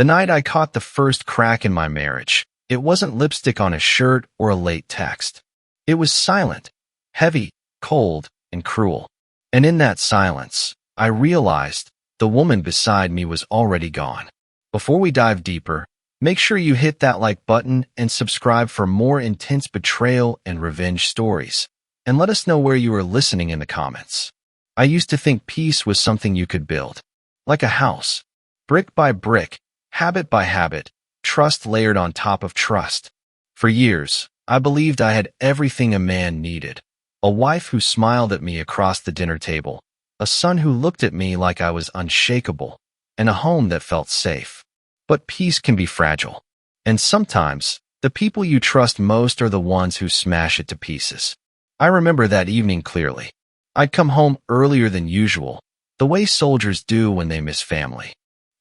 The night I caught the first crack in my marriage, it wasn't lipstick on a shirt or a late text. It was silent, heavy, cold, and cruel. And in that silence, I realized the woman beside me was already gone. Before we dive deeper, make sure you hit that like button and subscribe for more intense betrayal and revenge stories. And let us know where you are listening in the comments. I used to think peace was something you could build, like a house, brick by brick, habit by habit, trust layered on top of trust. For years, I believed I had everything a man needed. A wife who smiled at me across the dinner table, a son who looked at me like I was unshakable, and a home that felt safe. But peace can be fragile. And sometimes, the people you trust most are the ones who smash it to pieces. I remember that evening clearly. I'd come home earlier than usual, the way soldiers do when they miss family.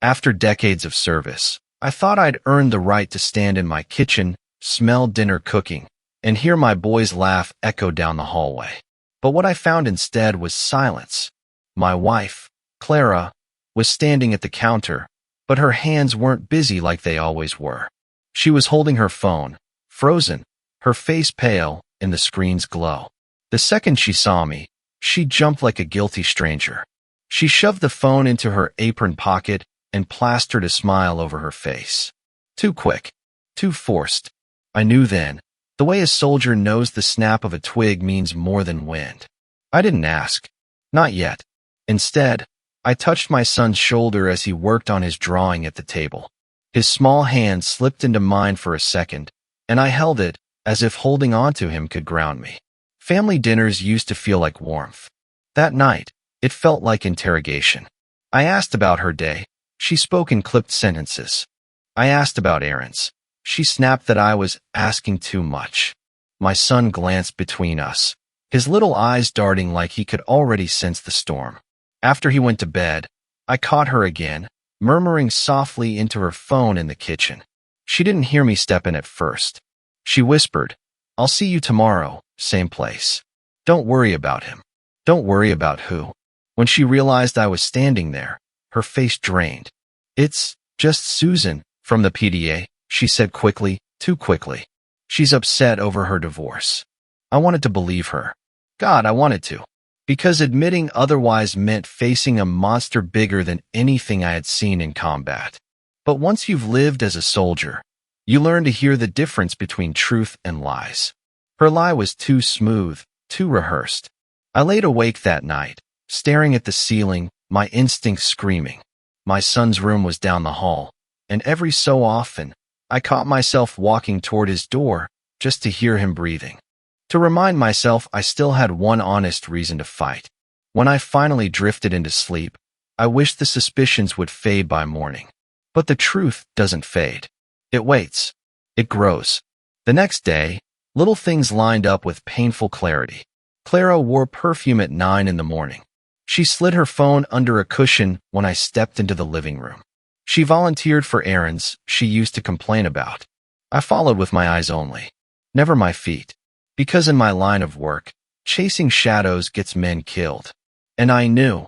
After decades of service, I thought I'd earned the right to stand in my kitchen, smell dinner cooking, and hear my boys' laugh echo down the hallway. But what I found instead was silence. My wife, Clara, was standing at the counter, but her hands weren't busy like they always were. She was holding her phone, frozen, her face pale in the screen's glow. The second she saw me, she jumped like a guilty stranger. She shoved the phone into her apron pocket and plastered a smile over her face. Too quick, too forced. I knew then, the way a soldier knows the snap of a twig means more than wind. I didn't ask. Not yet. Instead, I touched my son's shoulder as he worked on his drawing at the table. His small hand slipped into mine for a second, and I held it as if holding on to him could ground me. Family dinners used to feel like warmth. That night, it felt like interrogation. I asked about her day. She spoke in clipped sentences. I asked about errands. She snapped that I was asking too much. My son glanced between us, his little eyes darting like he could already sense the storm. After he went to bed, I caught her again, murmuring softly into her phone in the kitchen. She didn't hear me step in at first. She whispered, "I'll see you tomorrow, same place. Don't worry about him." Don't worry about who? When she realized I was standing there, her face drained. "It's just Susan from the PDA," she said quickly, too quickly. "She's upset over her divorce." I wanted to believe her. God, I wanted to. Because admitting otherwise meant facing a monster bigger than anything I had seen in combat. But once you've lived as a soldier, you learn to hear the difference between truth and lies. Her lie was too smooth, too rehearsed. I laid awake that night, staring at the ceiling, my instincts screaming. My son's room was down the hall, and every so often, I caught myself walking toward his door just to hear him breathing. To remind myself I still had one honest reason to fight. When I finally drifted into sleep, I wished the suspicions would fade by morning. But the truth doesn't fade. It waits. It grows. The next day, little things lined up with painful clarity. Clara wore perfume at 9 in the morning. She slid her phone under a cushion when I stepped into the living room. She volunteered for errands she used to complain about. I followed with my eyes only, never my feet. Because in my line of work, chasing shadows gets men killed. And I knew,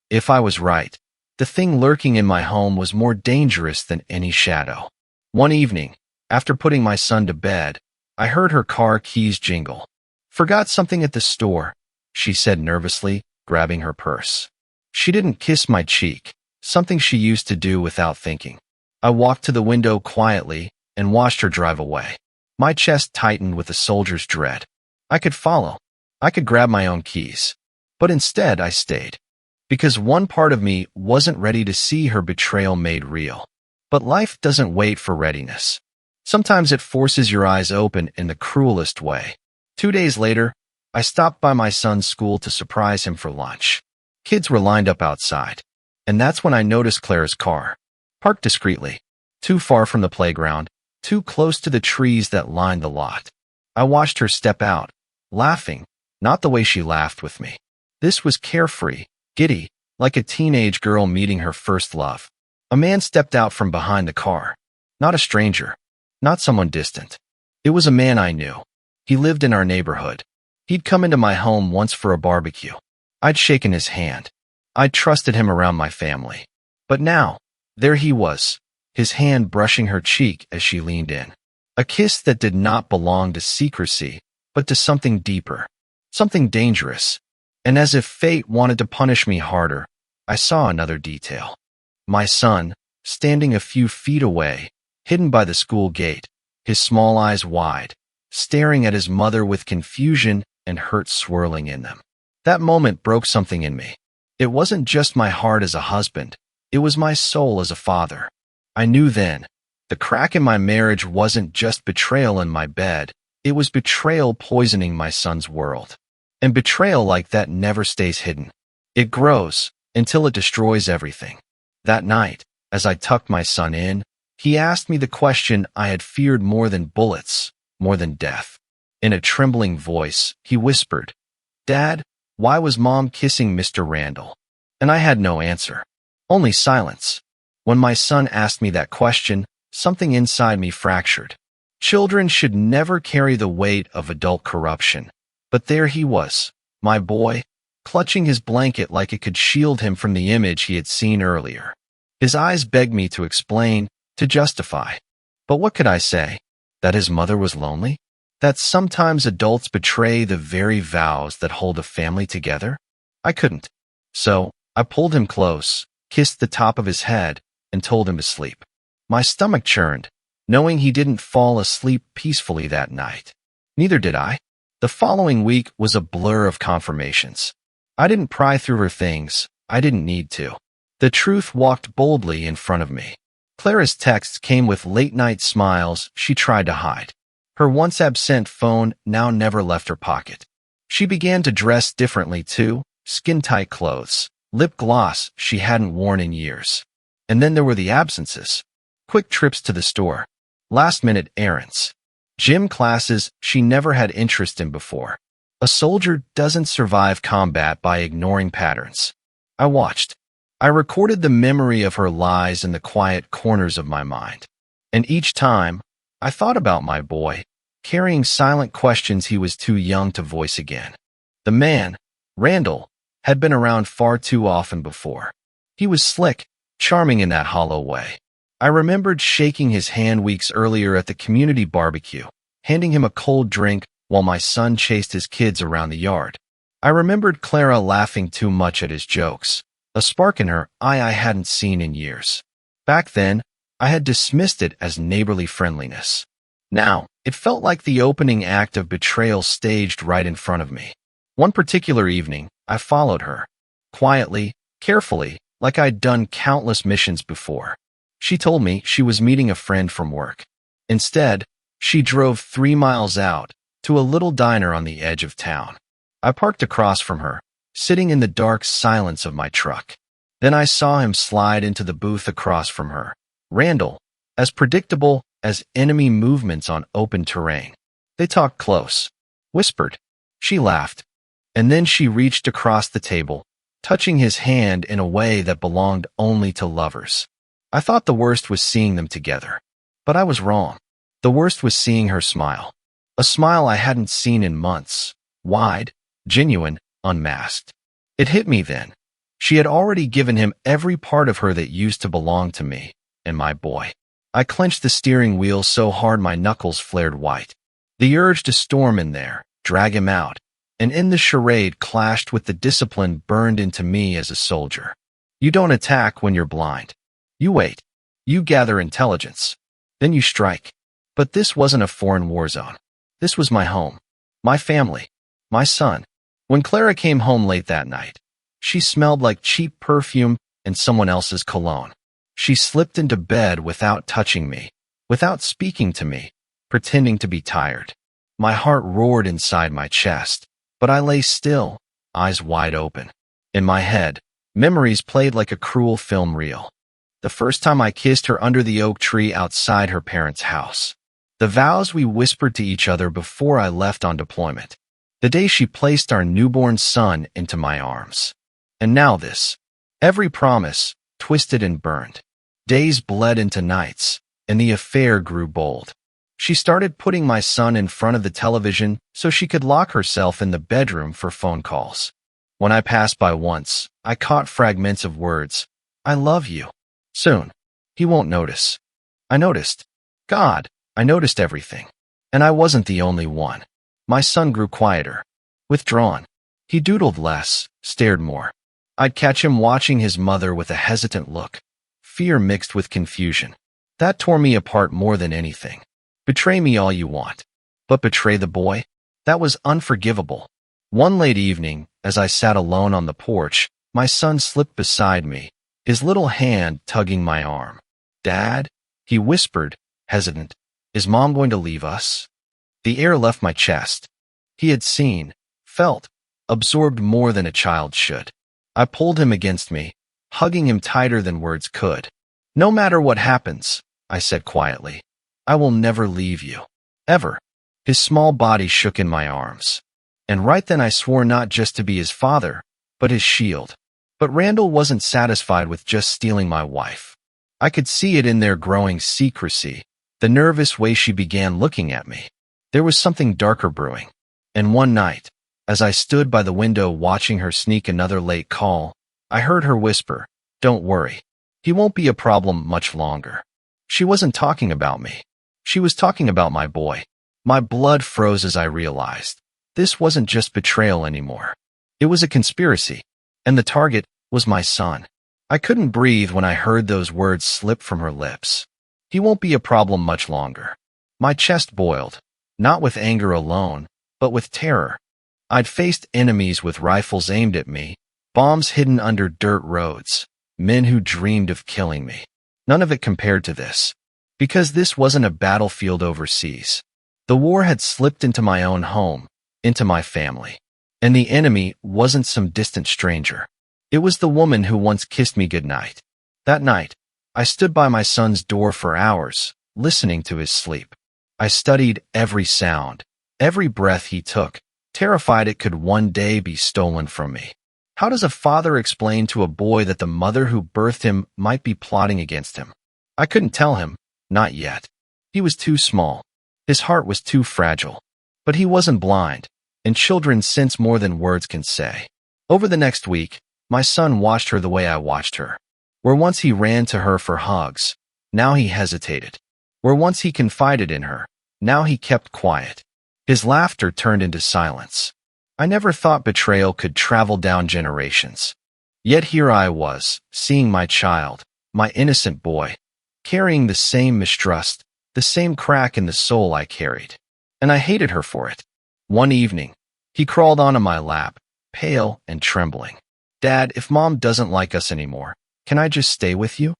if I was right, the thing lurking in my home was more dangerous than any shadow. One evening, after putting my son to bed, I heard her car keys jingle. "Forgot something at the store," she said nervously, grabbing her purse. She didn't kiss my cheek, something she used to do without thinking. I walked to the window quietly and watched her drive away. My chest tightened with a soldier's dread. I could follow. I could grab my own keys. But instead, I stayed. Because one part of me wasn't ready to see her betrayal made real. But life doesn't wait for readiness. Sometimes it forces your eyes open in the cruelest way. 2 days later, I stopped by my son's school to surprise him for lunch. Kids were lined up outside. And that's when I noticed Clara's car, parked discreetly, too far from the playground, too close to the trees that lined the lot. I watched her step out, laughing, not the way she laughed with me. This was carefree, giddy, like a teenage girl meeting her first love. A man stepped out from behind the car. Not a stranger, not someone distant. It was a man I knew. He lived in our neighborhood. He'd come into my home once for a barbecue. I'd shaken his hand. I'd trusted him around my family. But now, there he was, his hand brushing her cheek as she leaned in. A kiss that did not belong to secrecy, but to something deeper, something dangerous. And as if fate wanted to punish me harder, I saw another detail. My son, standing a few feet away, hidden by the school gate, his small eyes wide, staring at his mother with confusion and hurt swirling in them. That moment broke something in me. It wasn't just my heart as a husband, it was my soul as a father. I knew then, the crack in my marriage wasn't just betrayal in my bed, it was betrayal poisoning my son's world. And betrayal like that never stays hidden. It grows until it destroys everything. That night, as I tucked my son in, he asked me the question I had feared more than bullets, more than death. In a trembling voice, he whispered, "Dad, why was Mom kissing Mr. Randall?" And I had no answer. Only silence. When my son asked me that question, something inside me fractured. Children should never carry the weight of adult corruption. But there he was, my boy, clutching his blanket like it could shield him from the image he had seen earlier. His eyes begged me to explain, to justify. But what could I say? That his mother was lonely? That sometimes adults betray the very vows that hold a family together? I couldn't. So, I pulled him close, kissed the top of his head, and told him to sleep. My stomach churned, knowing he didn't fall asleep peacefully that night. Neither did I. The following week was a blur of confirmations. I didn't pry through her things. I didn't need to. The truth walked boldly in front of me. Clara's texts came with late-night smiles she tried to hide. Her once-absent phone now never left her pocket. She began to dress differently too, skin-tight clothes, lip gloss she hadn't worn in years. And then there were the absences. Quick trips to the store. Last-minute errands. Gym classes she never had interest in before. A soldier doesn't survive combat by ignoring patterns. I watched. I recorded the memory of her lies in the quiet corners of my mind. And each time, I thought about my boy, carrying silent questions he was too young to voice again. The man, Randall, had been around far too often before. He was slick, charming in that hollow way. I remembered shaking his hand weeks earlier at the community barbecue, handing him a cold drink while my son chased his kids around the yard. I remembered Clara laughing too much at his jokes, a spark in her eye I hadn't seen in years. Back then, I had dismissed it as neighborly friendliness. Now, it felt like the opening act of betrayal staged right in front of me. One particular evening, I followed her. Quietly, carefully, like I'd done countless missions before. She told me she was meeting a friend from work. Instead, she drove 3 miles out, to a little diner on the edge of town. I parked across from her, sitting in the dark silence of my truck. Then I saw him slide into the booth across from her. Randall, as predictable as enemy movements on open terrain. They talked close, whispered. She laughed. And then she reached across the table, touching his hand in a way that belonged only to lovers. I thought the worst was seeing them together. But I was wrong. The worst was seeing her smile. A smile I hadn't seen in months. Wide, genuine, unmasked. It hit me then. She had already given him every part of her that used to belong to me, and my boy. I clenched the steering wheel so hard my knuckles flared white. The urge to storm in there, drag him out, and end the charade clashed with the discipline burned into me as a soldier. You don't attack when you're blind. You wait. You gather intelligence. Then you strike. But this wasn't a foreign war zone. This was my home. My family. My son. When Clara came home late that night, she smelled like cheap perfume and someone else's cologne. She slipped into bed without touching me, without speaking to me, pretending to be tired. My heart roared inside my chest, but I lay still, eyes wide open. In my head, memories played like a cruel film reel. The first time I kissed her under the oak tree outside her parents' house. The vows we whispered to each other before I left on deployment. The day she placed our newborn son into my arms. And now this. Every promise, twisted and burned. Days bled into nights, and the affair grew bold. She started putting my son in front of the television so she could lock herself in the bedroom for phone calls. When I passed by once, I caught fragments of words. I love you. Soon. He won't notice. I noticed. God, I noticed everything. And I wasn't the only one. My son grew quieter, withdrawn. He doodled less, stared more. I'd catch him watching his mother with a hesitant look, fear mixed with confusion. That tore me apart more than anything. Betray me all you want, but betray the boy? That was unforgivable. One late evening, as I sat alone on the porch, my son slipped beside me, his little hand tugging my arm. "Dad?" he whispered, hesitant. "Is Mom going to leave us?" The air left my chest. He had seen, felt, absorbed more than a child should. I pulled him against me, hugging him tighter than words could. "No matter what happens," I said quietly, "I will never leave you. Ever." His small body shook in my arms. And right then I swore not just to be his father, but his shield. But Randall wasn't satisfied with just stealing my wife. I could see it in their growing secrecy, the nervous way she began looking at me. There was something darker brewing. And one night, as I stood by the window watching her sneak another late call, I heard her whisper, "Don't worry. He won't be a problem much longer." She wasn't talking about me. She was talking about my boy. My blood froze as I realized. This wasn't just betrayal anymore. It was a conspiracy. And the target was my son. I couldn't breathe when I heard those words slip from her lips. He won't be a problem much longer. My chest boiled, not with anger alone, but with terror. I'd faced enemies with rifles aimed at me, bombs hidden under dirt roads, men who dreamed of killing me. None of it compared to this. Because this wasn't a battlefield overseas. The war had slipped into my own home, into my family. And the enemy wasn't some distant stranger. It was the woman who once kissed me goodnight. That night, I stood by my son's door for hours, listening to his sleep. I studied every sound, every breath he took, terrified it could one day be stolen from me. How does a father explain to a boy that the mother who birthed him might be plotting against him? I couldn't tell him, not yet. He was too small. His heart was too fragile. But he wasn't blind, and children sense more than words can say. Over the next week, my son watched her the way I watched her. Where once he ran to her for hugs, now he hesitated. Where once he confided in her, now he kept quiet. His laughter turned into silence. I never thought betrayal could travel down generations. Yet here I was, seeing my child, my innocent boy, carrying the same mistrust, the same crack in the soul I carried. And I hated her for it. One evening, he crawled onto my lap, pale and trembling. "Dad, if Mom doesn't like us anymore, can I just stay with you?"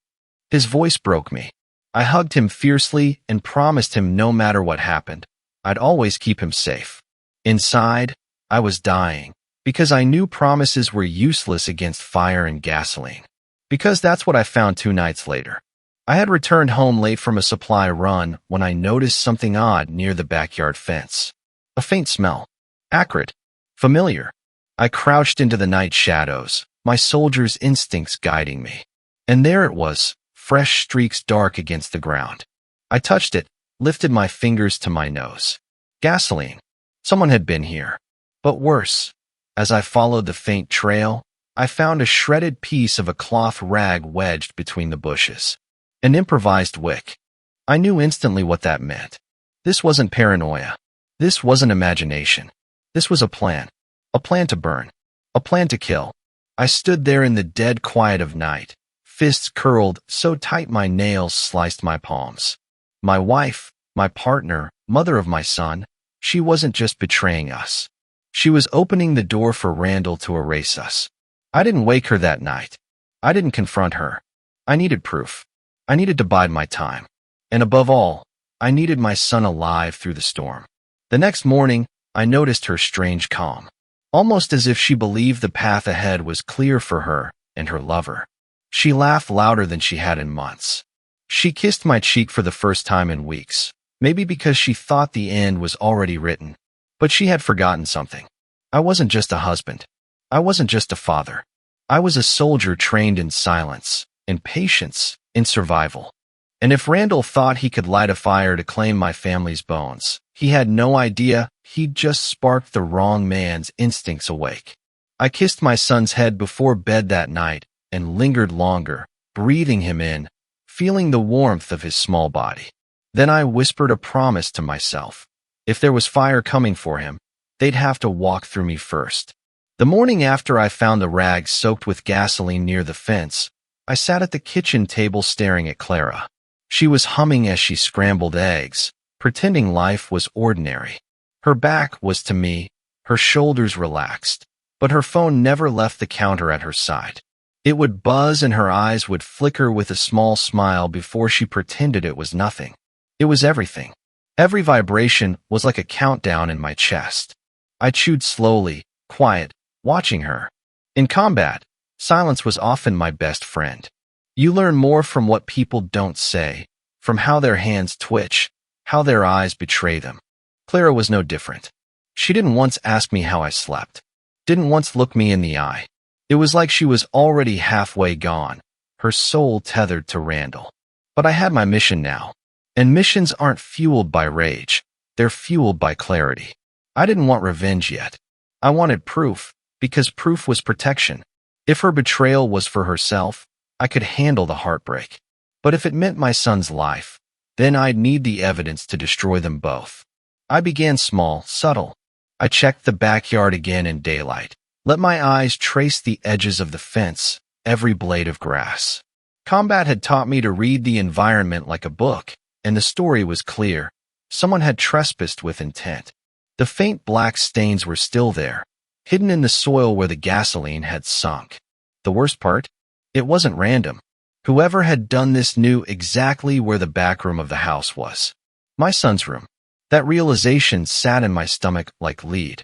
His voice broke me. I hugged him fiercely and promised him no matter what happened, I'd always keep him safe. Inside, I was dying, because I knew promises were useless against fire and gasoline. Because that's what I found 2 nights later. I had returned home late from a supply run when I noticed something odd near the backyard fence. A faint smell. Acrid. Familiar. I crouched into the night shadows, my soldier's instincts guiding me. And there it was, fresh streaks dark against the ground. I touched it, lifted my fingers to my nose. Gasoline. Someone had been here. But worse. As I followed the faint trail, I found a shredded piece of a cloth rag wedged between the bushes. An improvised wick. I knew instantly what that meant. This wasn't paranoia. This wasn't imagination. This was a plan. A plan to burn. A plan to kill. I stood there in the dead quiet of night, fists curled so tight my nails sliced my palms. My wife, my partner, mother of my son, she wasn't just betraying us. She was opening the door for Randall to erase us. I didn't wake her that night. I didn't confront her. I needed proof. I needed to bide my time. And above all, I needed my son alive through the storm. The next morning, I noticed her strange calm. Almost as if she believed the path ahead was clear for her and her lover. She laughed louder than she had in months. She kissed my cheek for the first time in weeks, maybe because she thought the end was already written. But she had forgotten something. I wasn't just a husband. I wasn't just a father. I was a soldier trained in silence, in patience, in survival. And if Randall thought he could light a fire to claim my family's bones, he had no idea he'd just sparked the wrong man's instincts awake. I kissed my son's head before bed that night and lingered longer, breathing him in, feeling the warmth of his small body. Then I whispered a promise to myself. If there was fire coming for him, they'd have to walk through me first. The morning after I found the rags soaked with gasoline near the fence, I sat at the kitchen table staring at Clara. She was humming as she scrambled eggs, pretending life was ordinary. Her back was to me, her shoulders relaxed, but her phone never left the counter at her side. It would buzz and her eyes would flicker with a small smile before she pretended it was nothing. It was everything. Every vibration was like a countdown in my chest. I chewed slowly, quiet, watching her. In combat, silence was often my best friend. You learn more from what people don't say, from how their hands twitch, how their eyes betray them. Clara was no different. She didn't once ask me how I slept, didn't once look me in the eye. It was like she was already halfway gone, her soul tethered to Randall. But I had my mission now. And missions aren't fueled by rage, they're fueled by clarity. I didn't want revenge yet. I wanted proof, because proof was protection. If her betrayal was for herself, I could handle the heartbreak. But if it meant my son's life, then I'd need the evidence to destroy them both. I began small, subtle. I checked the backyard again in daylight. Let my eyes trace the edges of the fence, every blade of grass. Combat had taught me to read the environment like a book, and the story was clear. Someone had trespassed with intent. The faint black stains were still there, hidden in the soil where the gasoline had sunk. The worst part? It wasn't random. Whoever had done this knew exactly where the back room of the house was. My son's room. That realization sat in my stomach like lead.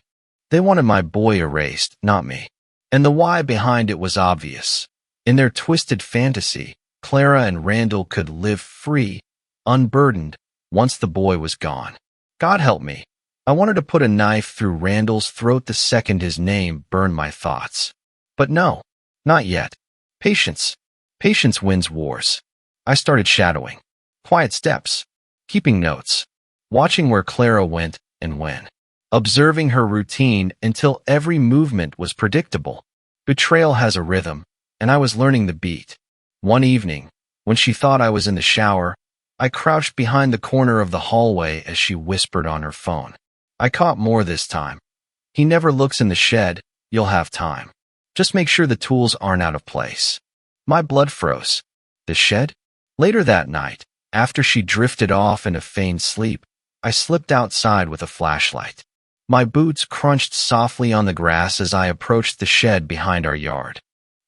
They wanted my boy erased, not me. And the why behind it was obvious. In their twisted fantasy, Clara and Randall could live free, unburdened, once the boy was gone. God help me. I wanted to put a knife through Randall's throat the second his name burned my thoughts. But no, not yet. Patience. Patience wins wars. I started shadowing. Quiet steps. Keeping notes. Watching where Clara went and when. Observing her routine until every movement was predictable. Betrayal has a rhythm, and I was learning the beat. One evening, when she thought I was in the shower, I crouched behind the corner of the hallway as she whispered on her phone. I caught more this time. He never looks in the shed, you'll have time. Just make sure the tools aren't out of place. My blood froze. The shed? Later that night, after she drifted off in a feigned sleep, I slipped outside with a flashlight. My boots crunched softly on the grass as I approached the shed behind our yard.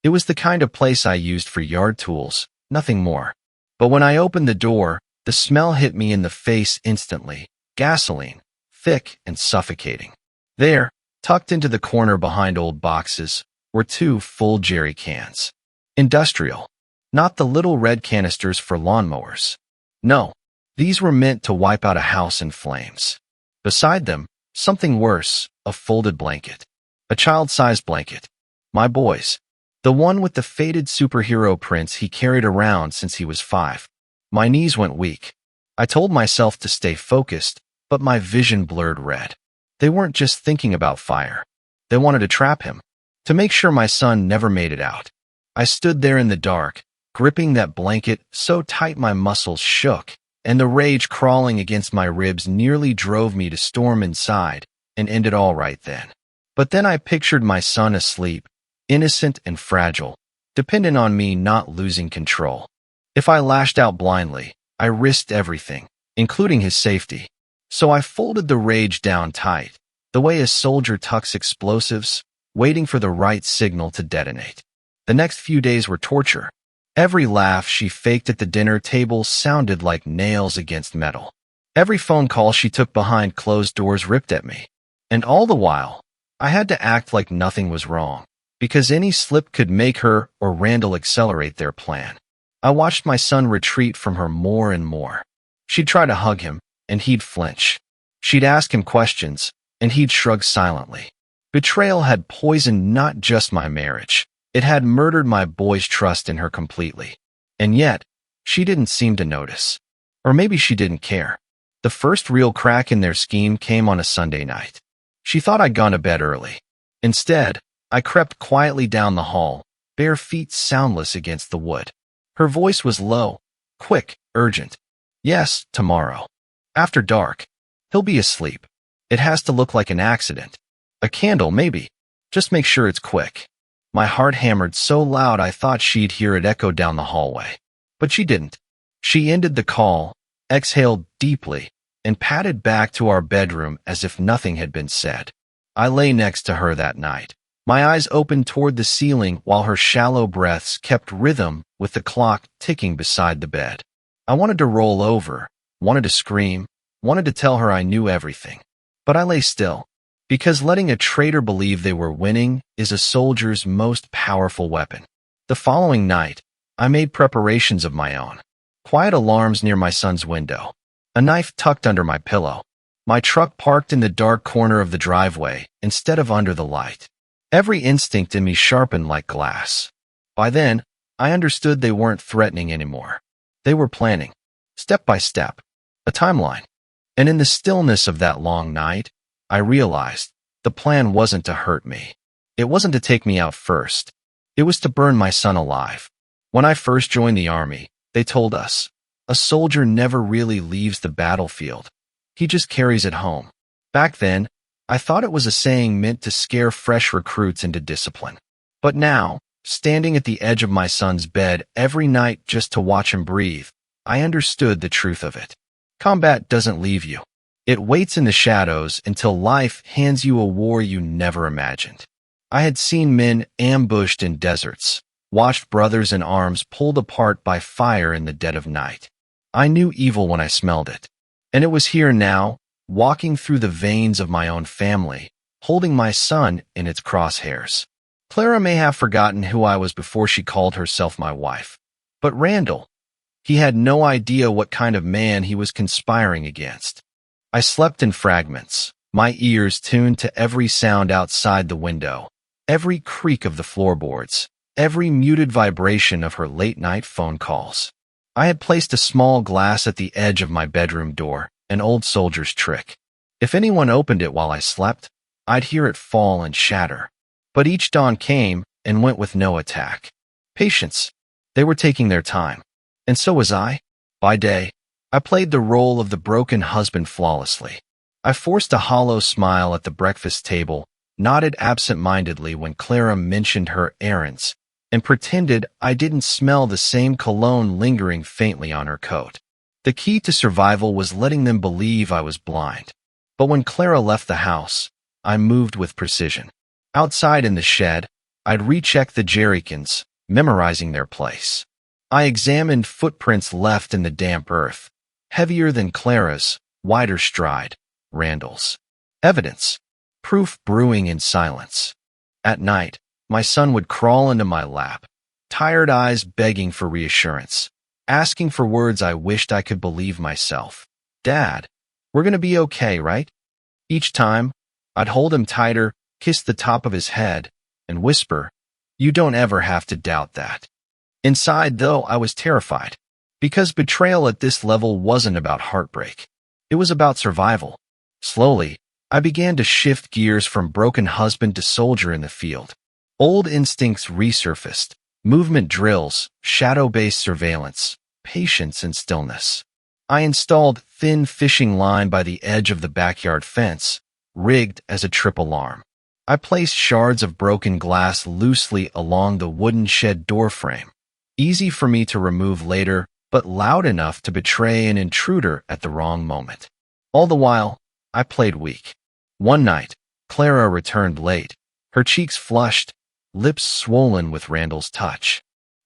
It was the kind of place I used for yard tools, nothing more. But when I opened the door, the smell hit me in the face instantly. Gasoline, thick and suffocating. There, tucked into the corner behind old boxes, were 2 full jerry cans. Industrial. Not the little red canisters for lawnmowers. No, these were meant to wipe out a house in flames. Beside them, something worse, a folded blanket. A child-sized blanket. My boy's. The one with the faded superhero prints he carried around since he was 5. My knees went weak. I told myself to stay focused, but my vision blurred red. They weren't just thinking about fire. They wanted to trap him. To make sure my son never made it out. I stood there in the dark, gripping that blanket so tight my muscles shook, and the rage crawling against my ribs nearly drove me to storm inside and end it all right then. But then I pictured my son asleep, innocent and fragile, dependent on me not losing control. If I lashed out blindly, I risked everything, including his safety. So I folded the rage down tight, the way a soldier tucks explosives, waiting for the right signal to detonate. The next few days were torture. Every laugh she faked at the dinner table sounded like nails against metal. Every phone call she took behind closed doors ripped at me. And all the while, I had to act like nothing was wrong, because any slip could make her or Randall accelerate their plan. I watched my son retreat from her more and more. She'd try to hug him, and he'd flinch. She'd ask him questions, and he'd shrug silently. Betrayal had poisoned not just my marriage. It had murdered my boy's trust in her completely. And yet, she didn't seem to notice. Or maybe she didn't care. The first real crack in their scheme came on a Sunday night. She thought I'd gone to bed early. Instead, I crept quietly down the hall, bare feet soundless against the wood. Her voice was low, Quick, urgent. Yes, tomorrow. After dark. He'll be asleep. It has to look like an accident. A candle, maybe. Just make sure it's quick. My heart hammered so loud I thought she'd hear it echo down the hallway. But she didn't. She ended the call, exhaled deeply, and padded back to our bedroom as if nothing had been said. I lay next to her that night, my eyes open toward the ceiling while her shallow breaths kept rhythm with the clock ticking beside the bed. I wanted to roll over, wanted to scream, wanted to tell her I knew everything. But I lay still, because letting a traitor believe they were winning is a soldier's most powerful weapon. The following night, I made preparations of my own. Quiet alarms near my son's window. A knife tucked under my pillow. My truck parked in the dark corner of the driveway instead of under the light. Every instinct in me sharpened like glass. By then, I understood they weren't threatening anymore. They were planning, step by step, a timeline. And in the stillness of that long night, I realized the plan wasn't to hurt me. It wasn't to take me out first. It was to burn my son alive. When I first joined the army, they told us, a soldier never really leaves the battlefield. He just carries it home. Back then, I thought it was a saying meant to scare fresh recruits into discipline. But now, standing at the edge of my son's bed every night just to watch him breathe, I understood the truth of it. Combat doesn't leave you. It waits in the shadows until life hands you a war you never imagined. I had seen men ambushed in deserts, watched brothers in arms pulled apart by fire in the dead of night. I knew evil when I smelled it. And it was here now, walking through the veins of my own family, holding my son in its crosshairs. Clara may have forgotten who I was before she called herself my wife. But Randall, he had no idea what kind of man he was conspiring against. I slept in fragments, my ears tuned to every sound outside the window, every creak of the floorboards, every muted vibration of her late-night phone calls. I had placed a small glass at the edge of my bedroom door, an old soldier's trick. If anyone opened it while I slept, I'd hear it fall and shatter. But each dawn came and went with no attack. Patience. They were taking their time. And so was I. By day, I played the role of the broken husband flawlessly. I forced a hollow smile at the breakfast table, nodded absent-mindedly when Clara mentioned her errands, and pretended I didn't smell the same cologne lingering faintly on her coat. The key to survival was letting them believe I was blind. But when Clara left the house, I moved with precision. Outside in the shed, I'd recheck the jerrycans, memorizing their place. I examined footprints left in the damp earth, heavier than Clara's, wider stride, Randall's. Evidence. Proof brewing in silence. At night, my son would crawl into my lap, tired eyes begging for reassurance, asking for words I wished I could believe myself. Dad, we're gonna be okay, right? Each time, I'd hold him tighter, kiss the top of his head, and whisper, you don't ever have to doubt that. Inside, though, I was terrified, because betrayal at this level wasn't about heartbreak. It was about survival. Slowly, I began to shift gears from broken husband to soldier in the field. Old instincts resurfaced, movement drills, shadow-based surveillance, patience and stillness. I installed thin fishing line by the edge of the backyard fence, rigged as a trip alarm. I placed shards of broken glass loosely along the wooden shed doorframe, easy for me to remove later, but loud enough to betray an intruder at the wrong moment. All the while, I played weak. One night, Clara returned late, her cheeks flushed, lips swollen with Randall's touch.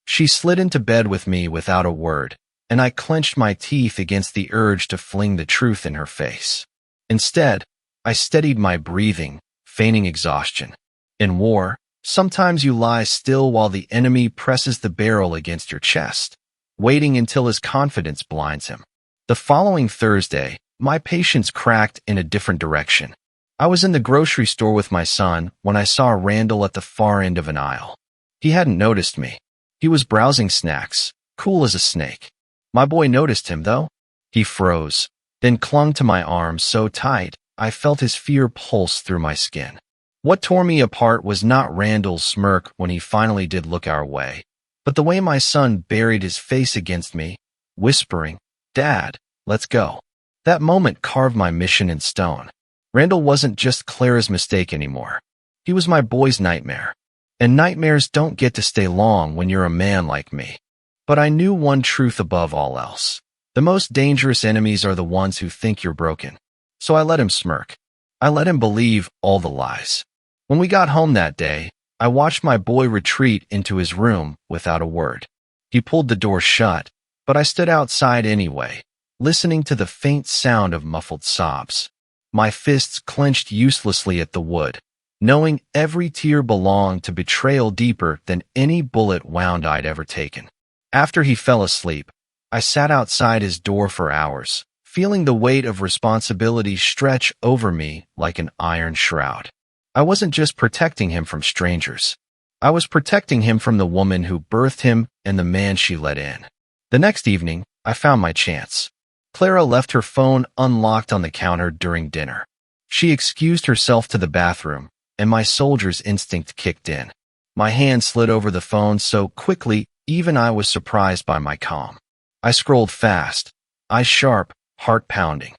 She slid into bed with me without a word, and I clenched my teeth against the urge to fling the truth in her face. Instead, I steadied my breathing, feigning exhaustion. In war, sometimes you lie still while the enemy presses the barrel against your chest, waiting until his confidence blinds him. The following Thursday, my patience cracked in a different direction. I was in the grocery store with my son when I saw Randall at the far end of an aisle. He hadn't noticed me. He was browsing snacks, cool as a snake. My boy noticed him, though. He froze, then clung to my arm so tight I felt his fear pulse through my skin. What tore me apart was not Randall's smirk when he finally did look our way, but the way my son buried his face against me, whispering, "Dad, let's go." That moment carved my mission in stone. Randall wasn't just Clara's mistake anymore. He was my boy's nightmare. And nightmares don't get to stay long when you're a man like me. But I knew one truth above all else. The most dangerous enemies are the ones who think you're broken. So I let him smirk. I let him believe all the lies. When we got home that day, I watched my boy retreat into his room without a word. He pulled the door shut, but I stood outside anyway, listening to the faint sound of muffled sobs. My fists clenched uselessly at the wood, knowing every tear belonged to betrayal deeper than any bullet wound I'd ever taken. After he fell asleep, I sat outside his door for hours, feeling the weight of responsibility stretch over me like an iron shroud. I wasn't just protecting him from strangers. I was protecting him from the woman who birthed him and the man she let in. The next evening, I found my chance. Clara left her phone unlocked on the counter during dinner. She excused herself to the bathroom, and my soldier's instinct kicked in. My hand slid over the phone so quickly, even I was surprised by my calm. I scrolled fast, eyes sharp, heart pounding.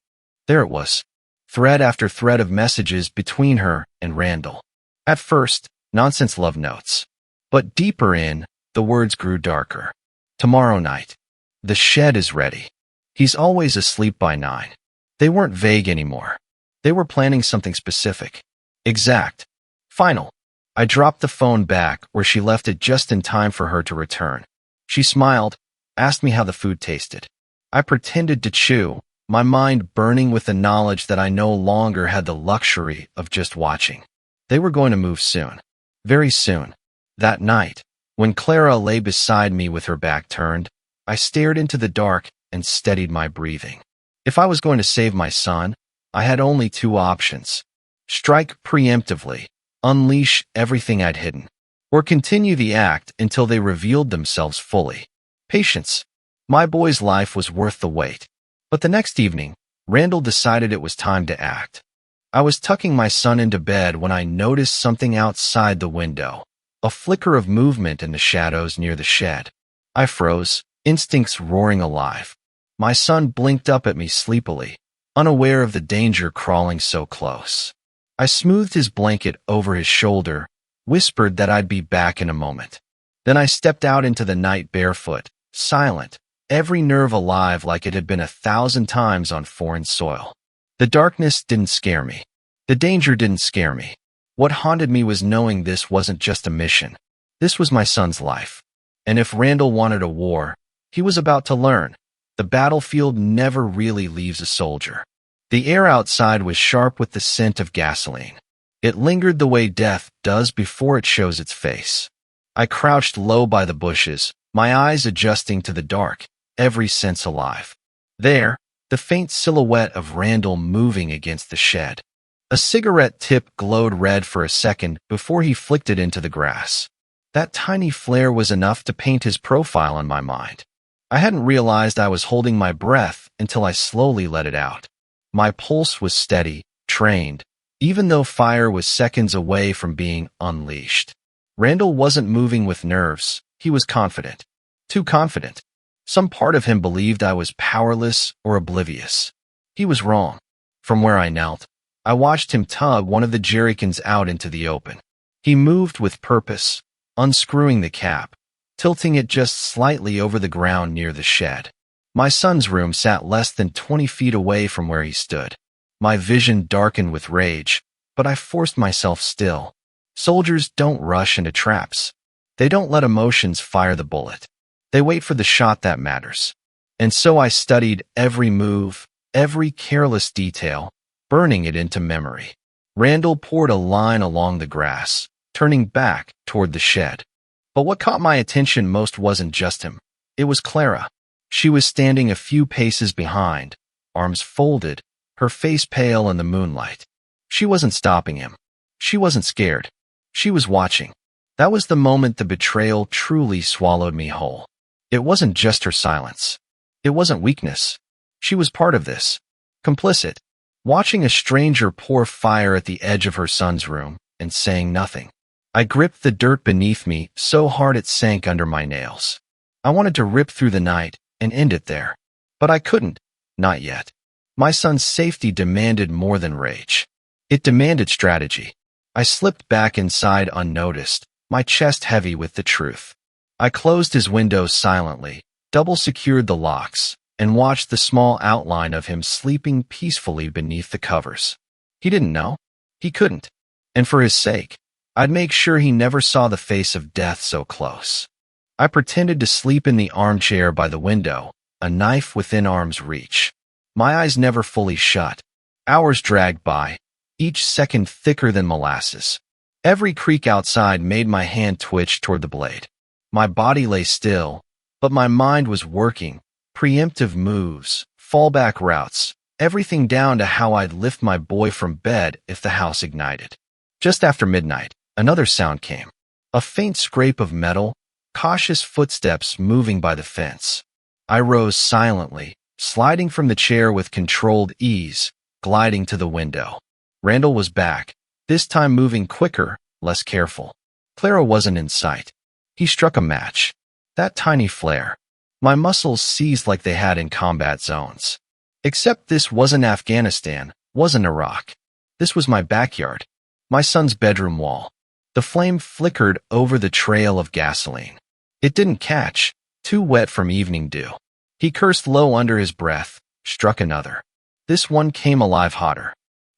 There it was, thread after thread of messages between her and Randall. At first, nonsense love notes. But deeper in, the words grew darker. Tomorrow night. The shed is ready. He's always asleep by 9. They weren't vague anymore. They were planning something specific. Exact. Final. I dropped the phone back where she left it just in time for her to return. She smiled, asked me how the food tasted. I pretended to chew, my mind burning with the knowledge that I no longer had the luxury of just watching. They were going to move soon. Very soon. That night, when Clara lay beside me with her back turned, I stared into the dark and steadied my breathing. If I was going to save my son, I had only 2 options. Strike preemptively, unleash everything I'd hidden, or continue the act until they revealed themselves fully. Patience. My boy's life was worth the wait. But the next evening, Randall decided it was time to act. I was tucking my son into bed when I noticed something outside the window, a flicker of movement in the shadows near the shed. I froze, instincts roaring alive. My son blinked up at me sleepily, unaware of the danger crawling so close. I smoothed his blanket over his shoulder, whispered that I'd be back in a moment. Then I stepped out into the night barefoot, silent, every nerve alive like it had been 1,000 times on foreign soil. The darkness didn't scare me. The danger didn't scare me. What haunted me was knowing this wasn't just a mission. This was my son's life. And if Randall wanted a war, he was about to learn. The battlefield never really leaves a soldier. The air outside was sharp with the scent of gasoline. It lingered the way death does before it shows its face. I crouched low by the bushes, my eyes adjusting to the dark, every sense alive. There, the faint silhouette of Randall moving against the shed. A cigarette tip glowed red for a second before he flicked it into the grass. That tiny flare was enough to paint his profile in my mind. I hadn't realized I was holding my breath until I slowly let it out. My pulse was steady, trained, even though fire was seconds away from being unleashed. Randall wasn't moving with nerves. He was confident. Too confident. Some part of him believed I was powerless or oblivious. He was wrong. From where I knelt, I watched him tug one of the jerrycans out into the open. He moved with purpose, unscrewing the cap, tilting it just slightly over the ground near the shed. My son's room sat less than 20 feet away from where he stood. My vision darkened with rage, but I forced myself still. Soldiers don't rush into traps. They don't let emotions fire the bullet. They wait for the shot that matters. And so I studied every move, every careless detail, burning it into memory. Randall poured a line along the grass, turning back toward the shed. But what caught my attention most wasn't just him. It was Clara. She was standing a few paces behind, arms folded, her face pale in the moonlight. She wasn't stopping him. She wasn't scared. She was watching. That was the moment the betrayal truly swallowed me whole. It wasn't just her silence. It wasn't weakness. She was part of this. Complicit. Watching a stranger pour fire at the edge of her son's room and saying nothing. I gripped the dirt beneath me so hard it sank under my nails. I wanted to rip through the night, and end it there. But I couldn't. Not yet. My son's safety demanded more than rage. It demanded strategy. I slipped back inside unnoticed, my chest heavy with the truth. I closed his windows silently, double-secured the locks, and watched the small outline of him sleeping peacefully beneath the covers. He didn't know. He couldn't. And for his sake, I'd make sure he never saw the face of death so close. I pretended to sleep in the armchair by the window, a knife within arm's reach. My eyes never fully shut. Hours dragged by, each second thicker than molasses. Every creak outside made my hand twitch toward the blade. My body lay still, but my mind was working. Preemptive moves, fallback routes, everything down to how I'd lift my boy from bed if the house ignited. Just after midnight, another sound came. A faint scrape of metal, cautious footsteps moving by the fence. I rose silently, sliding from the chair with controlled ease, gliding to the window. Randall was back, this time moving quicker, less careful. Clara wasn't in sight. He struck a match. That tiny flare. My muscles seized like they had in combat zones. Except this wasn't Afghanistan, wasn't Iraq. This was my backyard, my son's bedroom wall. The flame flickered over the trail of gasoline. It didn't catch, too wet from evening dew. He cursed low under his breath, struck another. This one came alive hotter.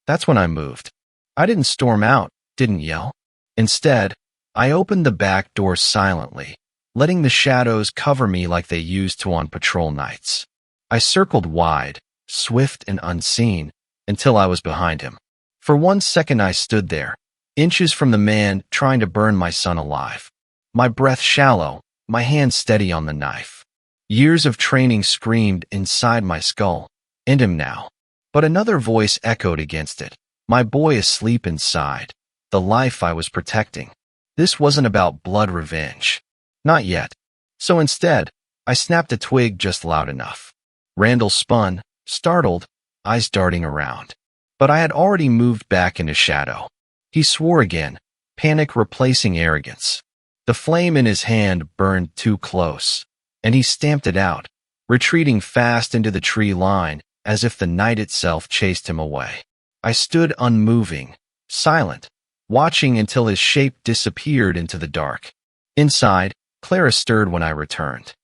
That's when I moved. I didn't storm out, didn't yell. Instead, I opened the back door silently, letting the shadows cover me like they used to on patrol nights. I circled wide, swift and unseen, until I was behind him. For 1 second I stood there, inches from the man trying to burn my son alive. My breath shallow, my hand steady on the knife. Years of training screamed inside my skull. End him now. But another voice echoed against it. My boy asleep inside. The life I was protecting. This wasn't about blood revenge. Not yet. So instead, I snapped a twig just loud enough. Randall spun, startled, eyes darting around. But I had already moved back into shadow. He swore again, panic replacing arrogance. The flame in his hand burned too close, and he stamped it out, retreating fast into the tree line as if the night itself chased him away. I stood unmoving, silent, watching until his shape disappeared into the dark. Inside, Clara stirred when I returned.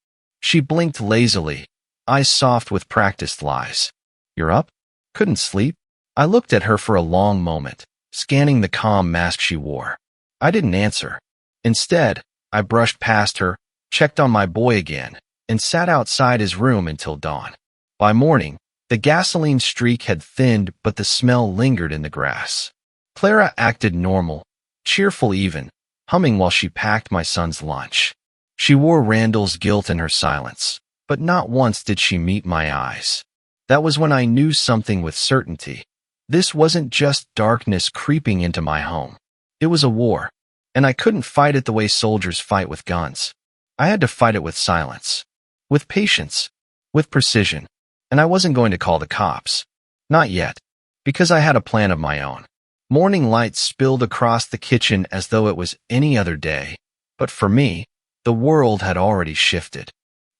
She blinked lazily, eyes soft with practiced lies. "You're up? Couldn't sleep?" I looked at her for a long moment, scanning the calm mask she wore. I didn't answer. Instead, I brushed past her, checked on my boy again, and sat outside his room until dawn. By morning, the gasoline streak had thinned, but the smell lingered in the grass. Clara acted normal, cheerful even, humming while she packed my son's lunch. She wore Randall's guilt in her silence, but not once did she meet my eyes. That was when I knew something with certainty. This wasn't just darkness creeping into my home. It was a war, and I couldn't fight it the way soldiers fight with guns. I had to fight it with silence, with patience, with precision, and I wasn't going to call the cops. Not yet, because I had a plan of my own. Morning light spilled across the kitchen as though it was any other day, but for me, the world had already shifted.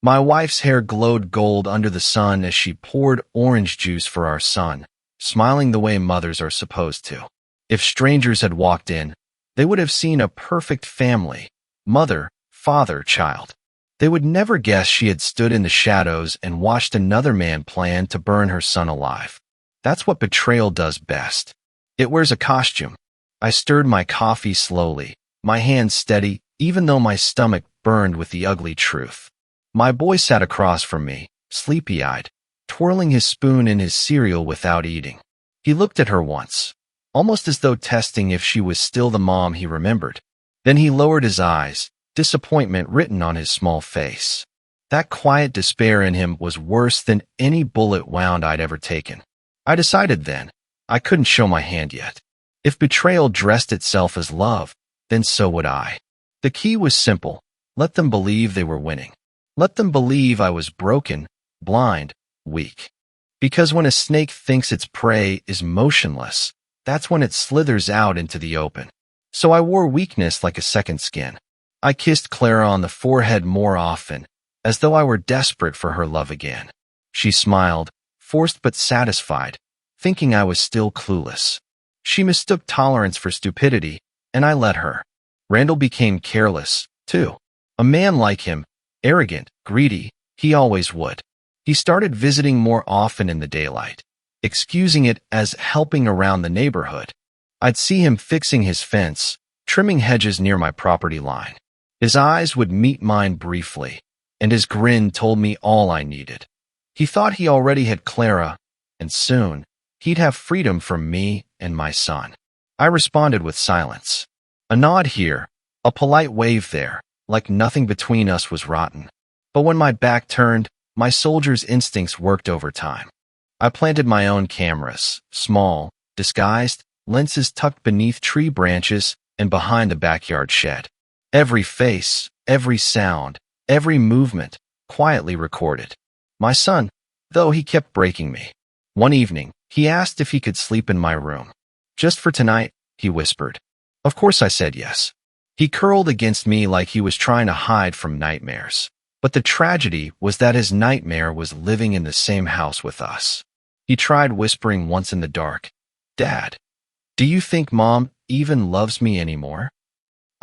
My wife's hair glowed gold under the sun as she poured orange juice for our son, smiling the way mothers are supposed to. If strangers had walked in, they would have seen a perfect family, mother, father, child. They would never guess she had stood in the shadows and watched another man plan to burn her son alive. That's what betrayal does best. It wears a costume. I stirred my coffee slowly, my hands steady, even though my stomach burned with the ugly truth. My boy sat across from me, sleepy-eyed, twirling his spoon in his cereal without eating. He looked at her once, almost as though testing if she was still the mom he remembered. Then he lowered his eyes, disappointment written on his small face. That quiet despair in him was worse than any bullet wound I'd ever taken. I decided then, I couldn't show my hand yet. If betrayal dressed itself as love, then so would I. The key was simple. Let them believe they were winning. Let them believe I was broken, blind, weak. Because when a snake thinks its prey is motionless, that's when it slithers out into the open. So I wore weakness like a second skin. I kissed Clara on the forehead more often, as though I were desperate for her love again. She smiled, forced but satisfied, thinking I was still clueless. She mistook tolerance for stupidity, and I let her. Randall became careless, too. A man like him, arrogant, greedy, he always would. He started visiting more often in the daylight, excusing it as helping around the neighborhood. I'd see him fixing his fence, trimming hedges near my property line. His eyes would meet mine briefly, and his grin told me all I needed. He thought he already had Clara, and soon, he'd have freedom from me and my son. I responded with silence. A nod here, a polite wave there, like nothing between us was rotten. But when my back turned, my soldier's instincts worked overtime. I planted my own cameras, small, disguised, lenses tucked beneath tree branches and behind the backyard shed. Every face, every sound, every movement, quietly recorded. My son, though, he kept breaking me. One evening, he asked if he could sleep in my room. Just for tonight, he whispered. Of course I said yes. He curled against me like he was trying to hide from nightmares. But the tragedy was that his nightmare was living in the same house with us. He tried whispering once in the dark, "Dad, do you think Mom even loves me anymore?"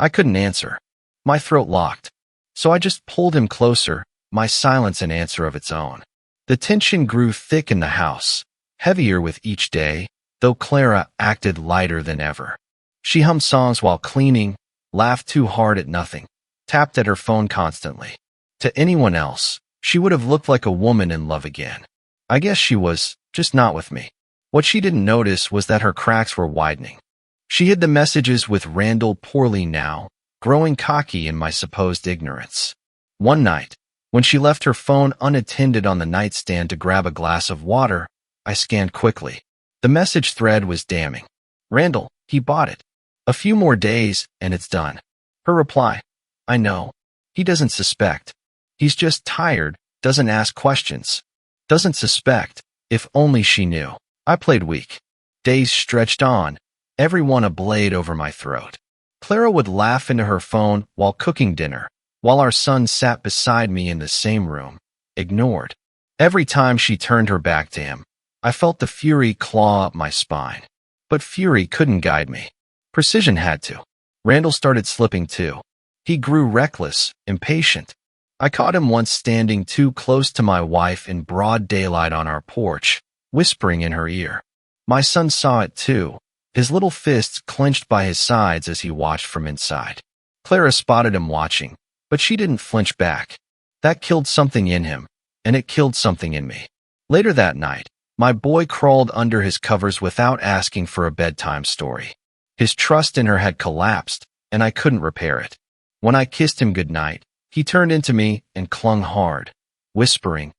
I couldn't answer. My throat locked. So I just pulled him closer, my silence an answer of its own. The tension grew thick in the house, heavier with each day, though Clara acted lighter than ever. She hummed songs while cleaning, laughed too hard at nothing, tapped at her phone constantly. To anyone else, she would have looked like a woman in love again. I guess she was, just not with me. What she didn't notice was that her cracks were widening. She hid the messages with Randall poorly now, growing cocky in my supposed ignorance. One night, when she left her phone unattended on the nightstand to grab a glass of water, I scanned quickly. The message thread was damning. Randall, he bought it. A few more days, and it's done. Her reply, I know. He doesn't suspect. He's just tired, doesn't ask questions. Doesn't suspect, if only she knew. I played weak. Days stretched on, every one a blade over my throat. Clara would laugh into her phone while cooking dinner, while our son sat beside me in the same room, ignored. Every time she turned her back to him, I felt the fury claw up my spine. But fury couldn't guide me. Precision had to. Randall started slipping too. He grew reckless, impatient. I caught him once standing too close to my wife in broad daylight on our porch, whispering in her ear. My son saw it too, his little fists clenched by his sides as he watched from inside. Clara spotted him watching, but she didn't flinch back. That killed something in him, and it killed something in me. Later that night, my boy crawled under his covers without asking for a bedtime story. His trust in her had collapsed, and I couldn't repair it. When I kissed him goodnight, he turned into me and clung hard, whispering,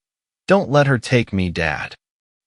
"Don't let her take me, Dad."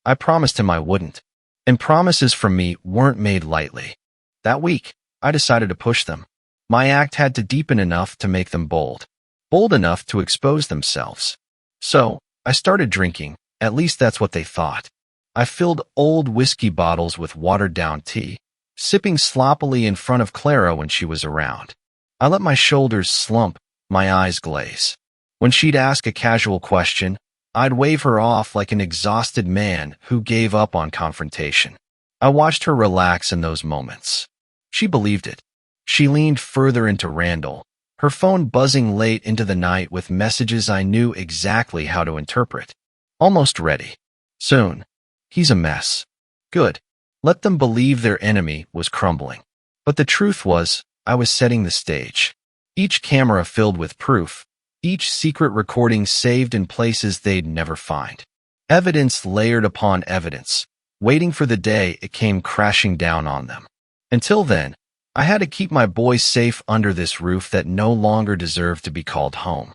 I promised him I wouldn't, and promises from me weren't made lightly. That week, I decided to push them. My act had to deepen enough to make them bold enough to expose themselves. So, I started drinking, at least that's what they thought. I filled old whiskey bottles with watered-down tea, sipping sloppily in front of Clara when she was around. I let my shoulders slump, my eyes glaze. When she'd ask a casual question, I'd wave her off like an exhausted man who gave up on confrontation. I watched her relax in those moments. She believed it. She leaned further into Randall, her phone buzzing late into the night with messages I knew exactly how to interpret. Almost ready. Soon. He's a mess. Good. Let them believe their enemy was crumbling. But the truth was, I was setting the stage. Each camera filled with proof, each secret recording saved in places they'd never find. Evidence layered upon evidence, waiting for the day it came crashing down on them. Until then, I had to keep my boy safe under this roof that no longer deserved to be called home.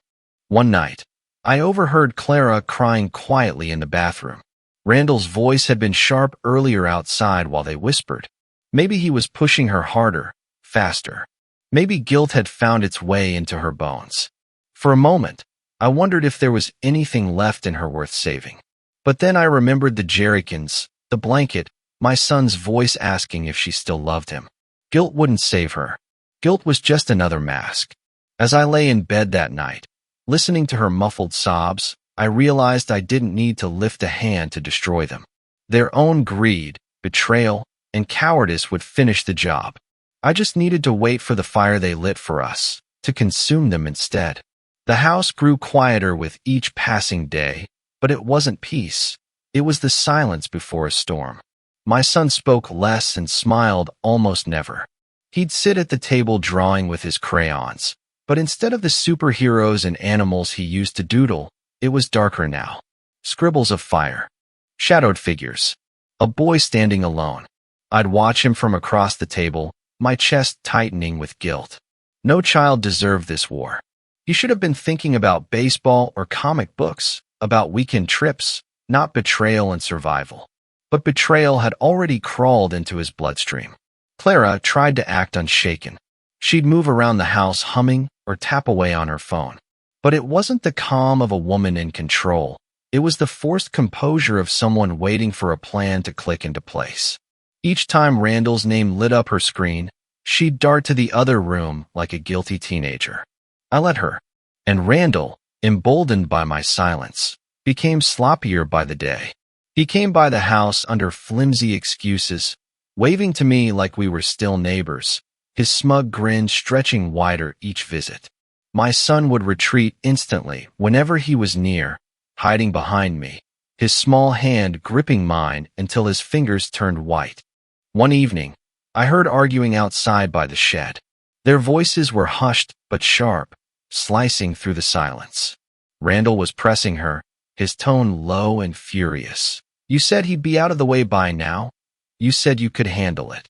One night, I overheard Clara crying quietly in the bathroom. Randall's voice had been sharp earlier outside while they whispered. Maybe he was pushing her harder, faster. Maybe guilt had found its way into her bones. For a moment, I wondered if there was anything left in her worth saving. But then I remembered the jerrycans, the blanket, my son's voice asking if she still loved him. Guilt wouldn't save her. Guilt was just another mask. As I lay in bed that night, Listening to her muffled sobs, I realized I didn't need to lift a hand to destroy them. Their own greed, betrayal, and cowardice would finish the job. I just needed to wait for the fire they lit for us, to consume them instead. The house grew quieter with each passing day, but it wasn't peace. It was the silence before a storm. My son spoke less and smiled almost never. He'd sit at the table drawing with his crayons, but instead of the superheroes and animals he used to doodle, it was darker now. Scribbles of fire. Shadowed figures. A boy standing alone. I'd watch him from across the table, my chest tightening with guilt. No child deserved this war. He should have been thinking about baseball or comic books, about weekend trips, not betrayal and survival. But betrayal had already crawled into his bloodstream. Clara tried to act unshaken. She'd move around the house humming or tap away on her phone. But it wasn't the calm of a woman in control. It was the forced composure of someone waiting for a plan to click into place. Each time Randall's name lit up her screen, she'd dart to the other room like a guilty teenager. I let her. And Randall, emboldened by my silence, became sloppier by the day. He came by the house under flimsy excuses, waving to me like we were still neighbors, his smug grin stretching wider each visit. My son would retreat instantly whenever he was near, hiding behind me, his small hand gripping mine until his fingers turned white. One evening, I heard arguing outside by the shed. Their voices were hushed but sharp, slicing through the silence. Randall was pressing her, his tone low and furious. You said he'd be out of the way by now. You said you could handle it.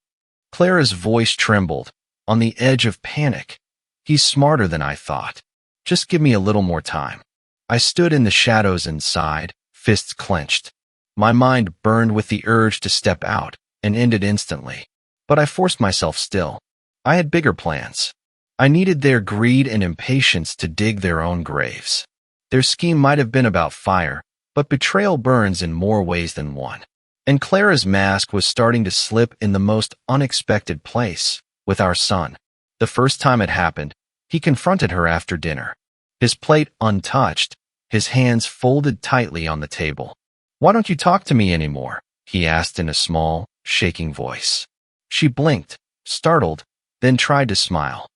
Clara's voice trembled, on the edge of panic. He's smarter than I thought. Just give me a little more time. I stood in the shadows and sighed, fists clenched. My mind burned with the urge to step out and end it instantly. But I forced myself still. I had bigger plans. I needed their greed and impatience to dig their own graves. Their scheme might have been about fire, but betrayal burns in more ways than one. And Clara's mask was starting to slip in the most unexpected place, with our son. The first time it happened, he confronted her after dinner. His plate untouched, his hands folded tightly on the table. Why don't you talk to me anymore? He asked in a small, shaking voice. She blinked, startled, then tried to smile.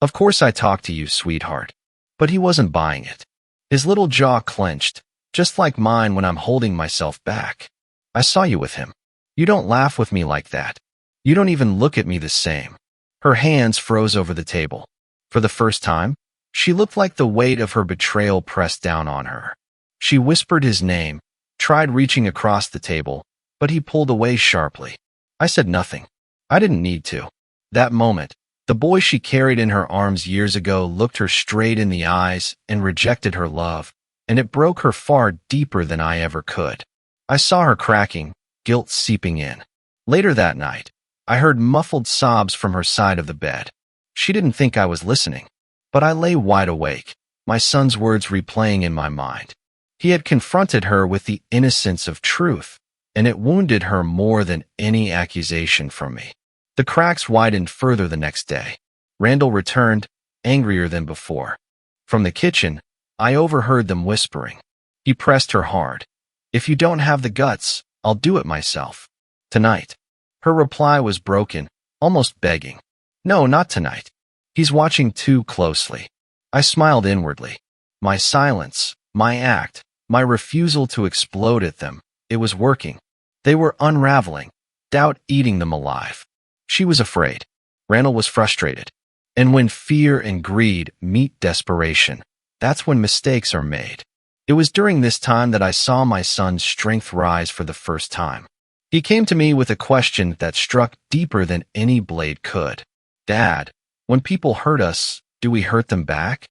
Of course I talk to you, sweetheart. But he wasn't buying it. His little jaw clenched, just like mine when I'm holding myself back. I saw you with him. You don't laugh with me like that. You don't even look at me the same. Her hands froze over the table. For the first time, she looked like the weight of her betrayal pressed down on her. She whispered his name, tried reaching across the table, but he pulled away sharply. I said nothing. I didn't need to. That moment, the boy she carried in her arms years ago looked her straight in the eyes and rejected her love, and it broke her far deeper than I ever could. I saw her cracking, guilt seeping in. Later that night, I heard muffled sobs from her side of the bed. She didn't think I was listening, but I lay wide awake, my son's words replaying in my mind. He had confronted her with the innocence of truth, and it wounded her more than any accusation from me. The cracks widened further the next day. Randall returned, angrier than before. From the kitchen, I overheard them whispering. He pressed her hard. If you don't have the guts, I'll do it myself. Tonight. Her reply was broken, almost begging. No, not tonight. He's watching too closely. I smiled inwardly. My silence, my act, my refusal to explode at them, it was working. They were unraveling, doubt eating them alive. She was afraid. Randall was frustrated. And when fear and greed meet desperation, that's when mistakes are made. It was during this time that I saw my son's strength rise for the first time. He came to me with a question that struck deeper than any blade could. Dad, when people hurt us, do we hurt them back?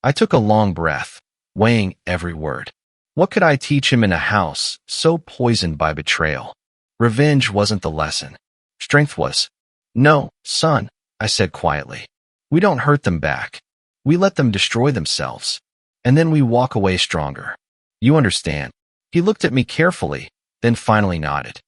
I took a long breath, weighing every word. What could I teach him in a house so poisoned by betrayal? Revenge wasn't the lesson. Strength was. No, son, I said quietly. We don't hurt them back. We let them destroy themselves. And then we walk away stronger. You understand. He looked at me carefully, then finally nodded.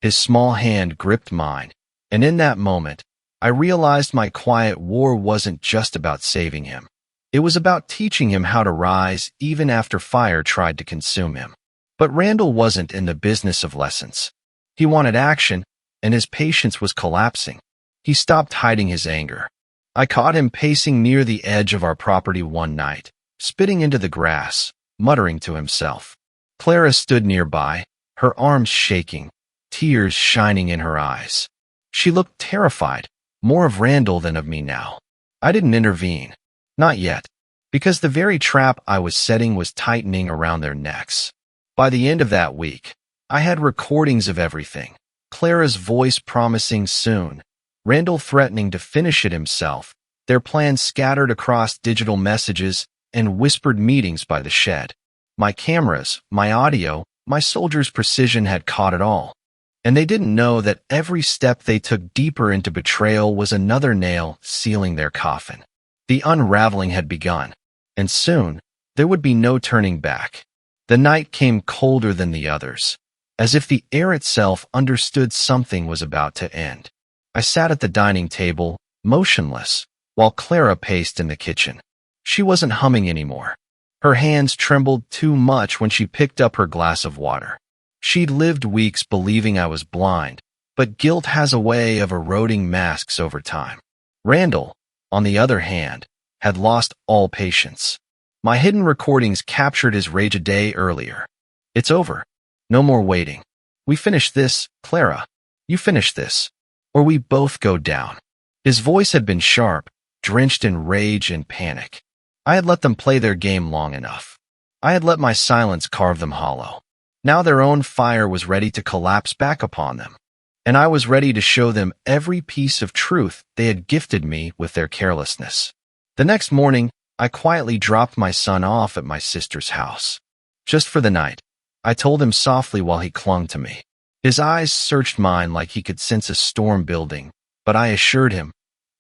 His small hand gripped mine, and in that moment, I realized my quiet war wasn't just about saving him. It was about teaching him how to rise even after fire tried to consume him. But Randall wasn't in the business of lessons. He wanted action, and his patience was collapsing. He stopped hiding his anger. I caught him pacing near the edge of our property one night, spitting into the grass, muttering to himself. Clara stood nearby, her arms shaking, tears shining in her eyes. She looked terrified, more of Randall than of me now. I didn't intervene. Not yet, because the very trap I was setting was tightening around their necks. By the end of that week, I had recordings of everything. Clara's voice promising soon, Randall threatening to finish it himself, their plans scattered across digital messages and whispered meetings by the shed. My cameras, my audio, my soldiers' precision had caught it all. And they didn't know that every step they took deeper into betrayal was another nail sealing their coffin. The unraveling had begun, and soon there would be no turning back. The night came colder than the others, as if the air itself understood something was about to end. I sat at the dining table, motionless, while Clara paced in the kitchen. She wasn't humming anymore. Her hands trembled too much when she picked up her glass of water. She'd lived weeks believing I was blind, but guilt has a way of eroding masks over time. Randall, on the other hand, had lost all patience. My hidden recordings captured his rage a day earlier. It's over. No more waiting. We finish this, Clara. You finish this, or we both go down. His voice had been sharp, drenched in rage and panic. I had let them play their game long enough. I had let my silence carve them hollow. Now their own fire was ready to collapse back upon them, and I was ready to show them every piece of truth they had gifted me with their carelessness. The next morning, I quietly dropped my son off at my sister's house. Just for the night, I told him softly while he clung to me. His eyes searched mine like he could sense a storm building, but I assured him,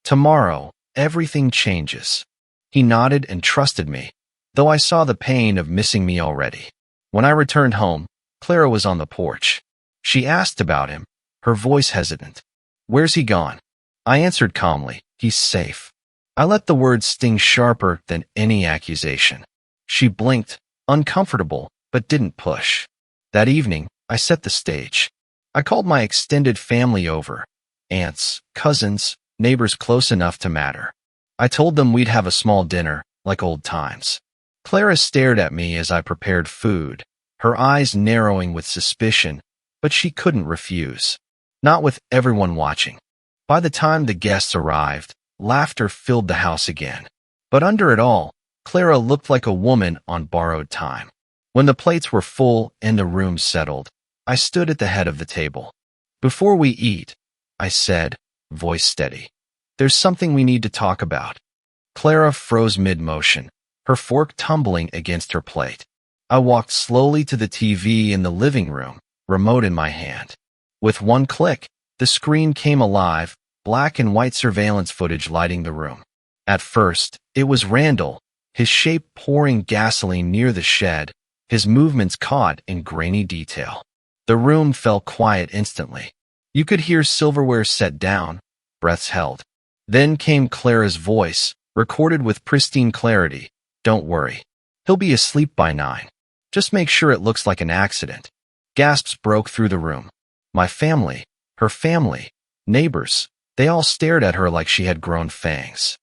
tomorrow, everything changes. He nodded and trusted me, though I saw the pain of missing me already. When I returned home, Clara was on the porch. She asked about him, her voice hesitant. Where's he gone? I answered calmly, he's safe. I let the words sting sharper than any accusation. She blinked, uncomfortable, but didn't push. That evening, I set the stage. I called my extended family over, aunts, cousins, neighbors close enough to matter. I told them we'd have a small dinner, like old times. Clara stared at me as I prepared food, her eyes narrowing with suspicion, but she couldn't refuse. Not with everyone watching. By the time the guests arrived, laughter filled the house again. But under it all, Clara looked like a woman on borrowed time. When the plates were full and the room settled, I stood at the head of the table. Before we eat, I said, voice steady, there's something we need to talk about. Clara froze mid-motion, her fork tumbling against her plate. I walked slowly to the TV in the living room, remote in my hand. With one click, the screen came alive, black and white surveillance footage lighting the room. At first, it was Randall, his shape pouring gasoline near the shed, his movements caught in grainy detail. The room fell quiet instantly. You could hear silverware set down, breaths held. Then came Clara's voice, recorded with pristine clarity. Don't worry. He'll be asleep by 9. Just make sure it looks like an accident. Gasps broke through the room. My family, her family, neighbors, they all stared at her like she had grown fangs.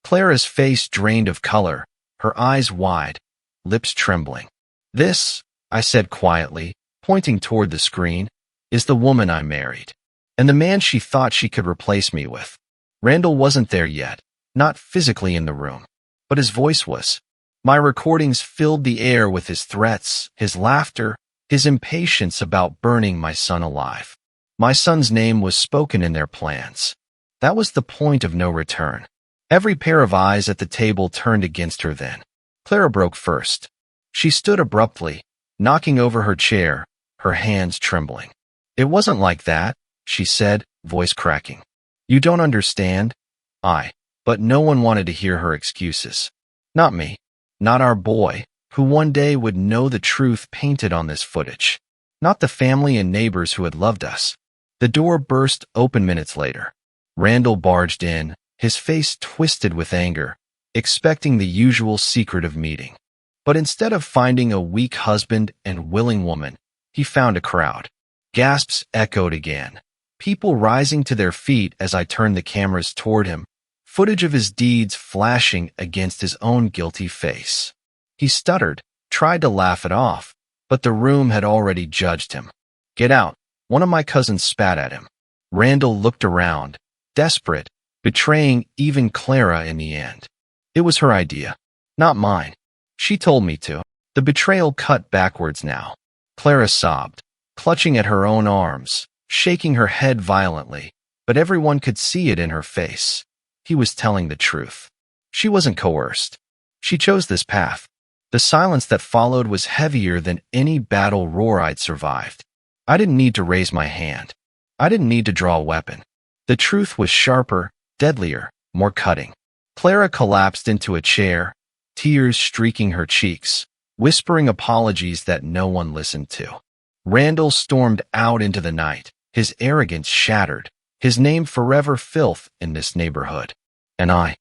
Clara's face drained of color, her eyes wide, lips trembling. This, I said quietly, pointing toward the screen, is the woman I married, and the man she thought she could replace me with. Randall wasn't there yet, not physically in the room, but his voice was. My recordings filled the air with his threats, his laughter, his impatience about burning my son alive. My son's name was spoken in their plans. That was the point of no return. Every pair of eyes at the table turned against her then. Clara broke first. She stood abruptly, knocking over her chair, her hands trembling. It wasn't like that, she said, voice cracking. You don't understand. But no one wanted to hear her excuses. Not me. Not our boy, who one day would know the truth painted on this footage. Not the family and neighbors who had loved us. The door burst open minutes later. Randall barged in, his face twisted with anger, expecting the usual secretive meeting. But instead of finding a weak husband and willing woman, he found a crowd. Gasps echoed again. People rising to their feet as I turned the cameras toward him, footage of his deeds flashing against his own guilty face. He stuttered, tried to laugh it off, but the room had already judged him. "Get out," one of my cousins spat at him. Randall looked around, desperate, betraying even Clara in the end. It was her idea, not mine. She told me to. The betrayal cut backwards now. Clara sobbed, clutching at her own arms, shaking her head violently, but everyone could see it in her face. He was telling the truth. She wasn't coerced. She chose this path. The silence that followed was heavier than any battle roar I'd survived. I didn't need to raise my hand. I didn't need to draw a weapon. The truth was sharper, deadlier, more cutting. Clara collapsed into a chair, tears streaking her cheeks, whispering apologies that no one listened to. Randall stormed out into the night, his arrogance shattered, his name forever filth in this neighborhood. And I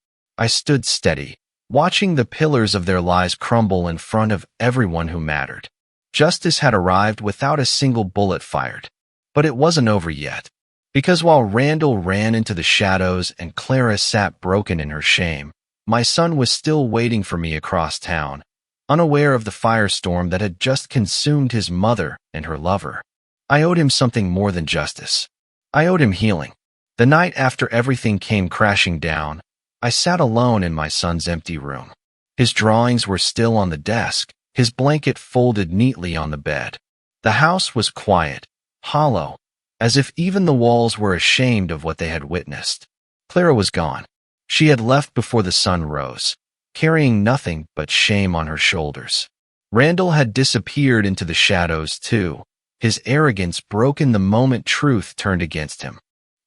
stood steady, watching the pillars of their lies crumble in front of everyone who mattered. Justice had arrived without a single bullet fired. But it wasn't over yet. Because while Randall ran into the shadows and Clara sat broken in her shame, my son was still waiting for me across town, unaware of the firestorm that had just consumed his mother and her lover. I owed him something more than justice. I owed him healing. The night after everything came crashing down, I sat alone in my son's empty room. His drawings were still on the desk, his blanket folded neatly on the bed. The house was quiet, hollow, as if even the walls were ashamed of what they had witnessed. Clara was gone. She had left before the sun rose, carrying nothing but shame on her shoulders. Randall had disappeared into the shadows too, his arrogance broken the moment truth turned against him.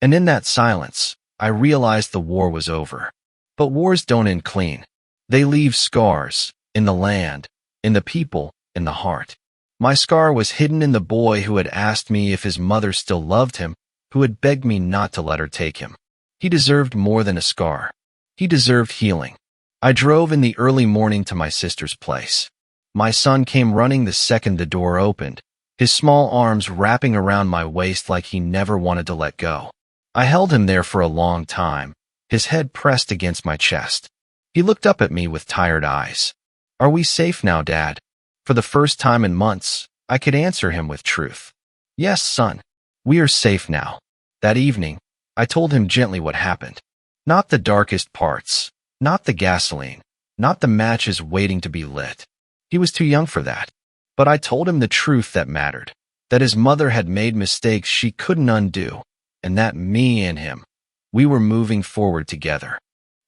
And in that silence, I realized the war was over. But wars don't end clean. They leave scars, in the land, in the people, in the heart. My scar was hidden in the boy who had asked me if his mother still loved him, who had begged me not to let her take him. He deserved more than a scar. He deserved healing. I drove in the early morning to my sister's place. My son came running the second the door opened, his small arms wrapping around my waist like he never wanted to let go. I held him there for a long time, his head pressed against my chest. He looked up at me with tired eyes. "Are we safe now, Dad?" For the first time in months, I could answer him with truth. "Yes, son. We are safe now." That evening, I told him gently what happened. Not the darkest parts, not the gasoline, not the matches waiting to be lit. He was too young for that. But I told him the truth that mattered, that his mother had made mistakes she couldn't undo, and that me and him, we were moving forward together.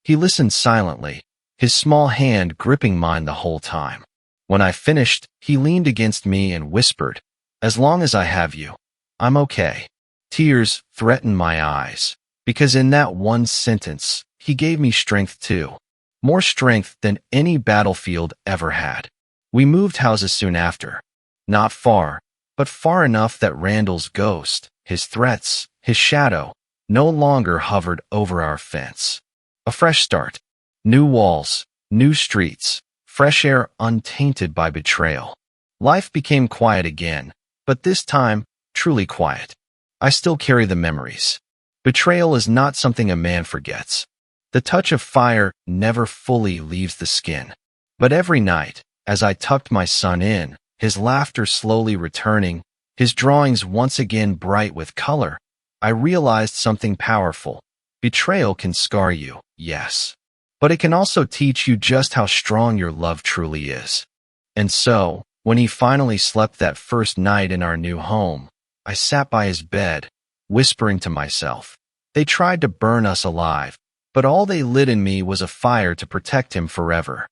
He listened silently, his small hand gripping mine the whole time. When I finished, he leaned against me and whispered, "As long as I have you, I'm okay." Tears threatened my eyes, because in that one sentence, he gave me strength too. More strength than any battlefield ever had. We moved houses soon after. Not far, but far enough that Randall's ghost, his threats, his shadow, no longer hovered over our fence. A fresh start. New walls, new streets, fresh air untainted by betrayal. Life became quiet again, but this time, truly quiet. I still carry the memories. Betrayal is not something a man forgets. The touch of fire never fully leaves the skin. But every night, as I tucked my son in, his laughter slowly returning, his drawings once again bright with color, I realized something powerful. Betrayal can scar you, yes. But it can also teach you just how strong your love truly is. And so, when he finally slept that first night in our new home, I sat by his bed, whispering to myself. They tried to burn us alive, but all they lit in me was a fire to protect him forever.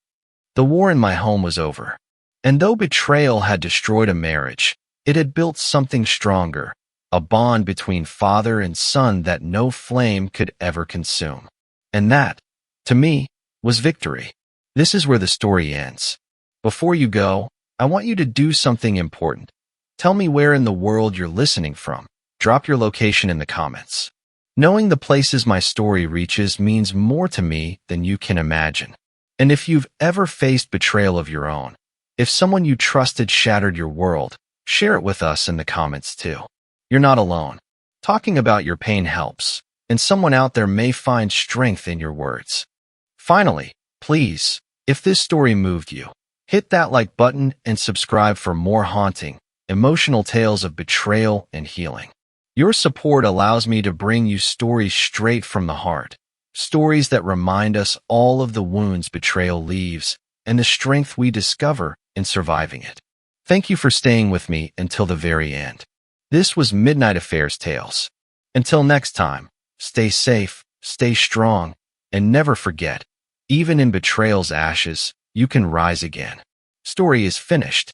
The war in my home was over. And though betrayal had destroyed a marriage, it had built something stronger, a bond between father and son that no flame could ever consume. And that, to me, was victory. This is where the story ends. Before you go, I want you to do something important. Tell me where in the world you're listening from. Drop your location in the comments. Knowing the places my story reaches means more to me than you can imagine. And if you've ever faced betrayal of your own, if someone you trusted shattered your world, share it with us in the comments too. You're not alone. Talking about your pain helps, and someone out there may find strength in your words. Finally, please, if this story moved you, hit that like button and subscribe for more haunting, emotional tales of betrayal and healing. Your support allows me to bring you stories straight from the heart, stories that remind us all of the wounds betrayal leaves and the strength we discover in surviving it. Thank you for staying with me until the very end. This was Midnight Affairs Tales. Until next time, stay safe, stay strong, and never forget, even in betrayal's ashes, you can rise again. Story is finished.